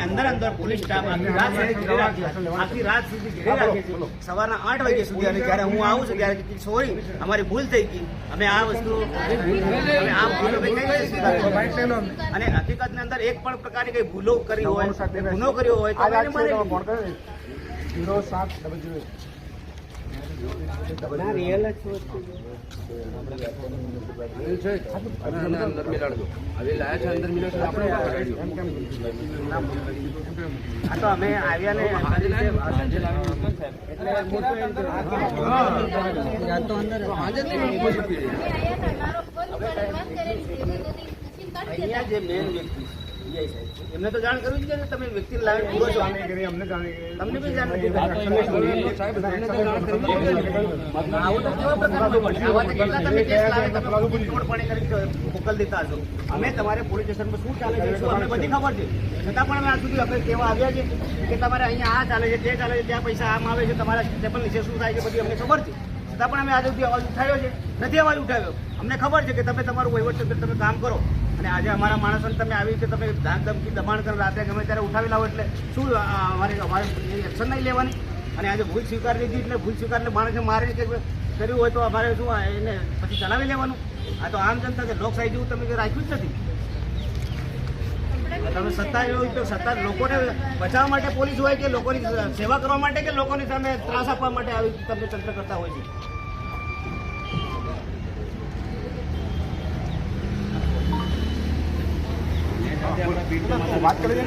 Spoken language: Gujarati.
અંદર પોલીસ સ્ટાફ આખી રાત સુધી ઘેરી રાખે છે, સવારના 8 વાગ્યા સુધી. અને જ્યારે હું આવું છું ત્યારે સોરી અમારી ભૂલ થઈ ગઈ, અમે આ વસ્તુ અને હકીકતની અંદર એક પણ પ્રકારની કઈ ભૂલો કરી હોય, ગુનો કર્યો હોય તો રિયલ જ આ તો અમે આવ્યા ને અહીંયા જે મેન વ્યક્તિ એમને તો જાણ કરવી છે ને તમે વ્યક્તિ લાવી પૂરો છો, તમને બી જાણ નથી. આવું તો કેવા પ્રકારનું બનશે? આવા તો કેટલા તમે કેસ લાવે તમે તોડપાણી કરી મોકલ દેતા હશો. અમે તમારે પોલીસ સ્ટેશનમાં શું ચાલે છે શું અમને બધી ખબર છે, છતાં પણ અમે આ સુધી આપણે કહેવા આવ્યા છે કે તમારે અહીંયા આ ચાલે છે તે ચાલે છે, ત્યાં પૈસા આમ આવે છે, તમારા ટેબલ નીચે શું થાય છે બધી અમને ખબર છે, છતાં પણ અમે આજે સુધી અવાજ ઉઠાવ્યો છે નથી. અવાજ ઉઠાવ્યો અમને ખબર છે કે તમે તમારું વહીવટ તમે કામ કરો, અને આજે અમારા માણસોને તમે આવી રીતે તમે ધાક ધમકી દબાણ કરો, રાત્રે ગમે ત્યારે ઉઠાવી લાવો એટલે શું અમારે એક્શન નહીં લેવાની? અને આજે ભૂલ સ્વીકાર લીધી એટલે ભૂલ સ્વીકારને માણસને મારીને કે કર્યું હોય તો અમારે શું એને પછી ચલાવી લેવાનું? આ તો આમ જનતા છે, લોકશાહી જેવું તમે રાખ્યું જ નથી. તમે સત્તા હોય તો સત્તા લોકોને બચાવવા માટે પોલીસ હોય કે લોકોની સેવા કરવા માટે કે લોકોની સામે ત્રાસ આપવા માટે આવી તમે તંત્ર કરતા હોય છે. વાત કરે છે.